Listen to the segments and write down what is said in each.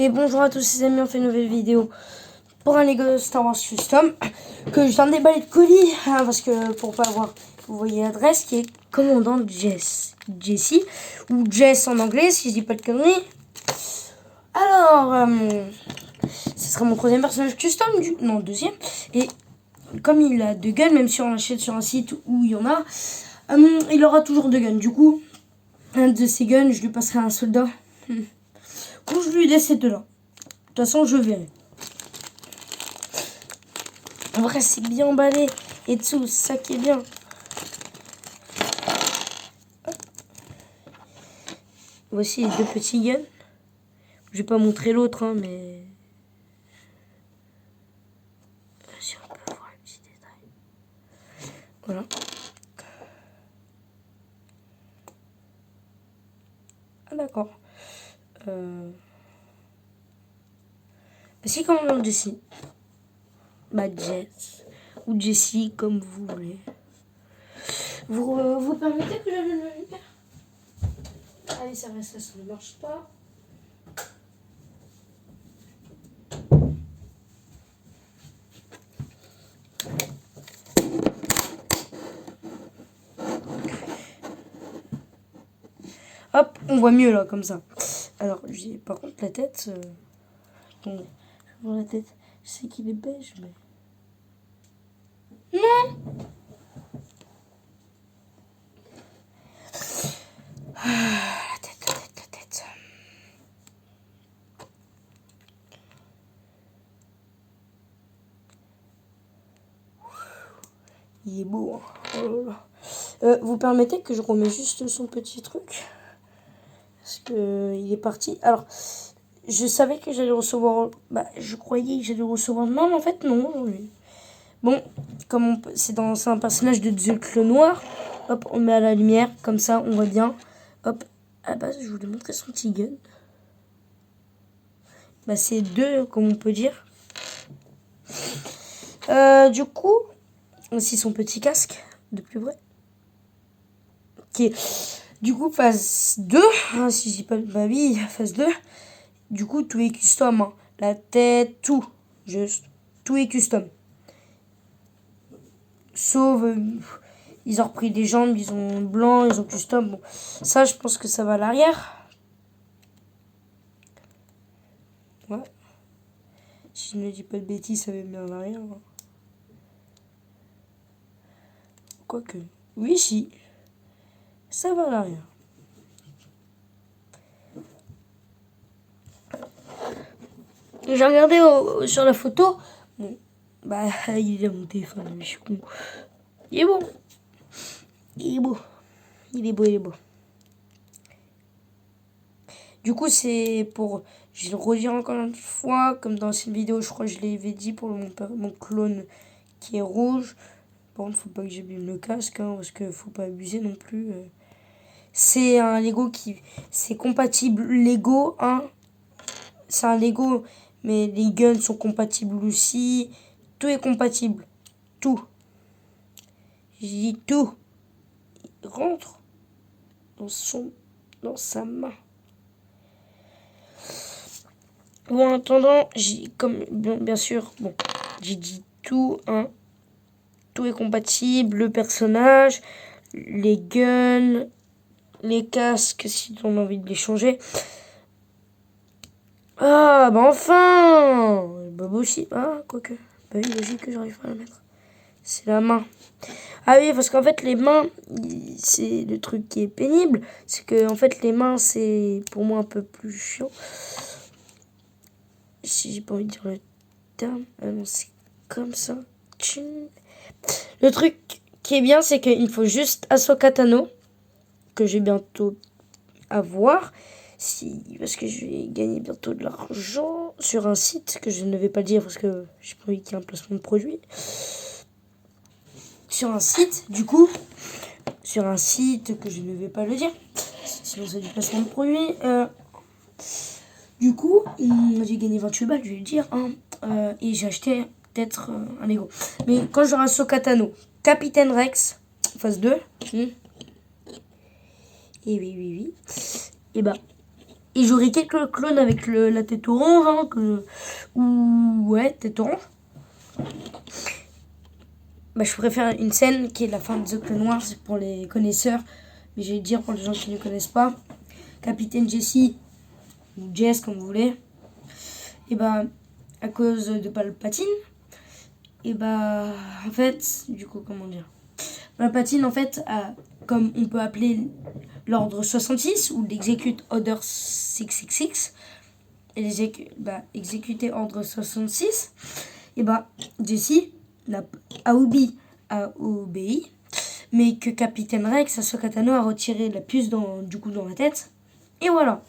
Et bonjour à tous les amis, on fait une nouvelle vidéo pour un Lego Star Wars Custom que je viens de déballer de colis parce que pour pas avoir, vous voyez l'adresse qui est commandant Jessie ou Jess en anglais si je dis pas de conneries. Alors, ce sera mon troisième personnage custom, non deuxième, et comme il a deux guns, même si on l'achète sur un site où il y en a, il aura toujours deux guns. Du coup, un de ces guns, je lui passerai à un soldat. Ou je lui laisse ces deux-là. De toute façon, je verrai. En vrai, c'est bien emballé. Et dessous, c'est ça qui est bien. Voici les deux petits guns. Je vais pas montrer l'autre, hein, mais... Si on peut voir un petit détail. Voilà. Ah d'accord. C'est comme on Jessie. Bah Jess. Ou Jessie, comme vous voulez. Vous permettez que je le lumière? Allez, ça reste là, ça ne marche pas. Hop, on voit mieux là, comme ça. Alors, par contre, la tête... Attendez, je vois la tête. Je sais qu'il est beige, mais... Non! La tête. Il est beau, hein. Oh là là. Vous permettez que je remets juste son petit truc? Parce que il est parti. Alors, je savais que j'allais recevoir... Bah, je croyais que j'allais recevoir... Non, mais en fait, non. Bon, comme c'est un personnage de The Clone Noir. Hop, on met à la lumière. Comme ça, on voit bien. Hop, à la base, je voulais montrer son petit gun. Bah, c'est deux, comme on peut dire. Du coup, aussi son petit casque, de plus près. Qui est, du coup, phase 2. Hein, si je dis pas... Bah oui, phase 2. Du coup, tout est custom. Hein. La tête, tout. Juste, tout est custom. Sauf, ils ont repris des jambes, ils ont blanc, ils ont custom. Bon, ça, je pense que ça va à l'arrière. Ouais. Si je ne dis pas de bêtises, ça va bien à l'arrière. Quoique. Oui, si. Ça va à l'arrière. J'ai regardé sur la photo. Bon, bah, il est mon téléphone, je suis con. Il est beau. Il est beau. Il est beau, il est beau. Du coup, c'est pour... Je vais le redire encore une fois, comme dans cette vidéo, je crois que je l'avais dit pour mon clone qui est rouge. Par contre, faut pas que j'abîme le casque, hein, parce que faut pas abuser non plus. C'est un Lego qui... C'est compatible Lego, hein. C'est un Lego, mais les guns sont compatibles aussi. Tout est compatible. Tout. J'ai dit tout. Il rentre dans sa main. Bon, en attendant, comme bien sûr, bon, j'ai dit tout, hein. Tout est compatible, le personnage, les guns, les casques si on a envie de les changer. Ah, bah enfin! Bob aussi, ah, quoique. Bah oui, logique que j'arrive pas à la mettre. C'est la main. Ah oui, parce qu'en fait, les mains, c'est le truc qui est pénible. C'est que, en fait, les mains, c'est pour moi un peu plus chiant. Si j'ai pas envie de dire le terme, non, c'est comme ça. Le truc qui est bien, c'est qu'il faut juste Ahsoka Tano, que j'ai bientôt à voir. Parce que je vais gagner bientôt de l'argent sur un site que je ne vais pas dire parce que j'ai pas envie qu'il y ait un placement de produit. Sur un site, du coup, sur un site que je ne vais pas le dire, sinon c'est du placement de produit. Du coup, j'ai gagné 28 balles, je vais le dire, hein, et j'ai acheté peut-être un Lego. Mais quand j'aurai un Ahsoka Tano, Capitaine Rex, phase 2, et oui, et bah, Et j'aurai quelques clones avec la tête orange, hein, ouais, tête orange. Bah, je pourrais faire une scène qui est la fin de The Clone Wars pour les connaisseurs. Mais je vais dire pour les gens qui ne connaissent pas. Capitaine Jesse, ou Jess comme vous voulez. Et bah, à cause de Palpatine. Et bah, en fait, du coup, comment dire, Palpatine, en fait, comme on peut appeler l'ordre 66 ou l'execute Order 666, et exécuter ordre 66, et bah, Jesse a obéi, mais que Capitaine Rex, Ahsoka Tano, a retiré la puce dans la tête. Et voilà.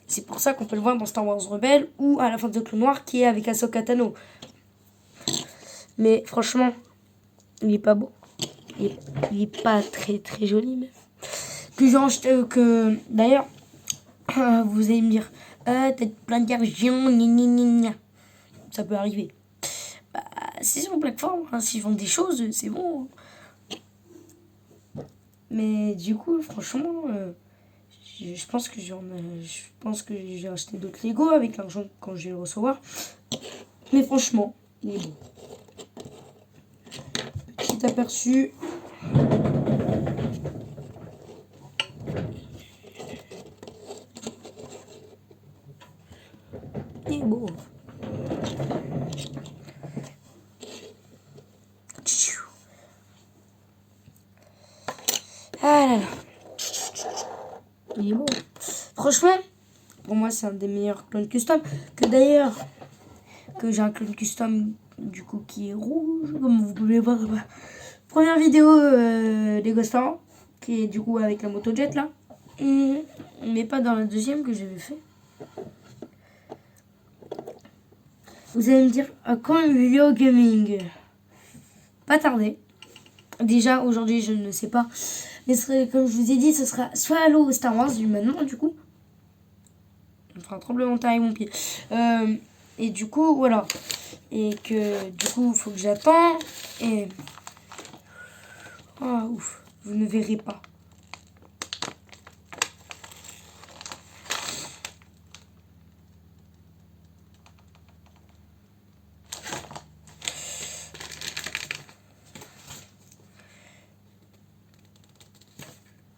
C'est pour ça qu'on peut le voir dans Star Wars Rebelle ou à la fin de Clone Noir qui est avec Ahsoka Tano. Mais franchement, il est pas beau. Il est pas très très joli même. D'ailleurs, vous allez me dire, t'as plein d'argent, ça peut arriver. Bah, c'est sur Black Form, hein, s'ils vendent des choses, c'est bon. Mais du coup, franchement, je pense que j'ai acheté d'autres Lego avec l'argent quand je vais le recevoir. Mais franchement, il est bon. Petit aperçu. Il est beau. Ah là là. Il est beau. Franchement, pour moi, c'est un des meilleurs clones custom. Que j'ai un clone custom, du coup, qui est rouge, comme vous pouvez voir. Première vidéo Lego Star Wars, qui est du coup avec la moto jet là. Mais pas dans la deuxième que j'avais fait. Vous allez me dire, à quand une vidéo gaming? Pas tardé. Déjà, aujourd'hui, je ne sais pas. Mais comme je vous ai dit, ce sera soit Halo Star Wars, maintenant, du coup. On fera un tremblement de terre avec mon pied. Et du coup, voilà. Et que, du coup, il faut que j'attends. Et... oh, ouf. Vous ne verrez pas.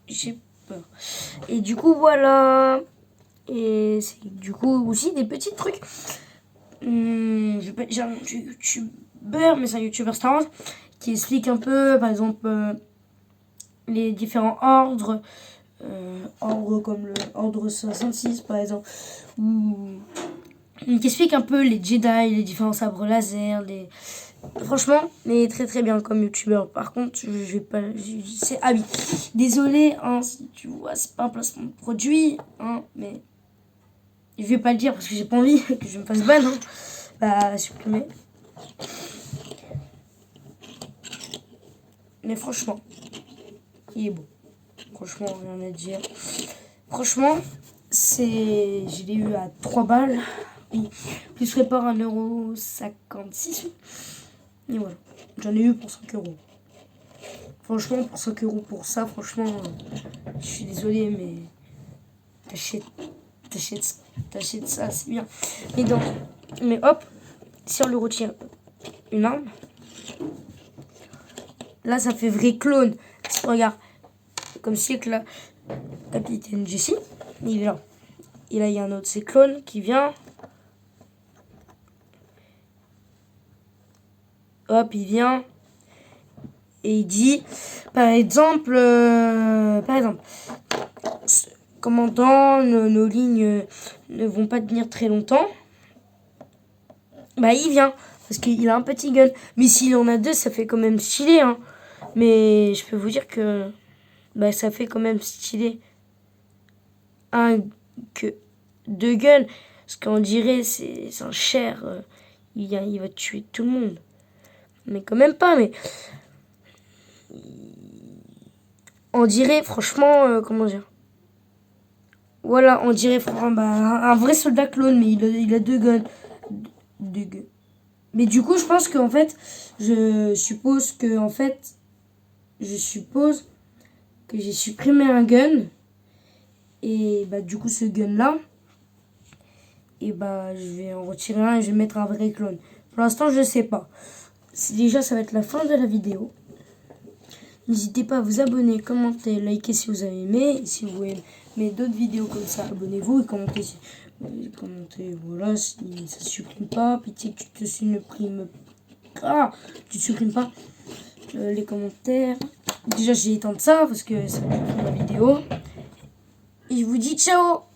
J'ai peur. Et du coup, voilà. Et c'est du coup aussi des petits trucs. Je vais pas dire un youtubeur, mais c'est un youtubeur Star Wars qui explique un peu, par exemple, les différents ordres. Ordre comme le ordre 66, par exemple. Ou qui explique un peu les Jedi, les différents sabres laser, franchement, mais très très bien comme youtubeur. Par contre, je vais pas. C'est ah oui. Désolé, hein, si tu vois, c'est pas un placement de produit, hein, mais je vais pas le dire parce que j'ai pas envie que je me fasse ban. Hein. Bah, supprimer. Mais franchement, il est beau. Franchement, rien à dire. Franchement, je l'ai eu à 3 balles. Oui. Plus répare 1,56 €. Et voilà. J'en ai eu pour 5 €. Franchement, pour 5 € pour ça, franchement, je suis désolé, mais t'achètes ça, c'est bien. Mais hop, si on lui retire une arme, là, ça fait vrai clone. Regarde, comme si que là, Capitaine Jesse, il est là. Et là, il y a un autre, c'est clone qui vient. Hop, il vient. Et il dit, par exemple, commandant, nos lignes ne vont pas tenir très longtemps. Bah, il vient. Parce qu'il a un petit gun. Mais s'il en a deux, ça fait quand même stylé. Hein. Mais je peux vous dire que bah, ça fait quand même stylé. Deux guns. Parce qu'on dirait, c'est un cher. Il va tuer tout le monde. Mais quand même pas. Mais on dirait, franchement, comment dire. Voilà, on dirait un vrai soldat clone, mais il a deux guns. Mais du coup, je pense qu'en fait, je suppose que j'ai supprimé un gun Et bah du coup ce gun là, et bah je vais en retirer un et je vais mettre un vrai clone. Pour l'instant je sais pas. Déjà ça va être la fin de la vidéo. N'hésitez pas à vous abonner, commenter, liker si vous avez aimé. Et si vous voulez aimer d'autres vidéos comme ça, abonnez-vous et commentez. Commentez, voilà, si ça ne supprime pas. Pitié que tu te supprimes. Ah, tu ne supprimes pas les commentaires. Déjà j'ai éteint ça parce que ça va faire la vidéo. Et je vous dis ciao!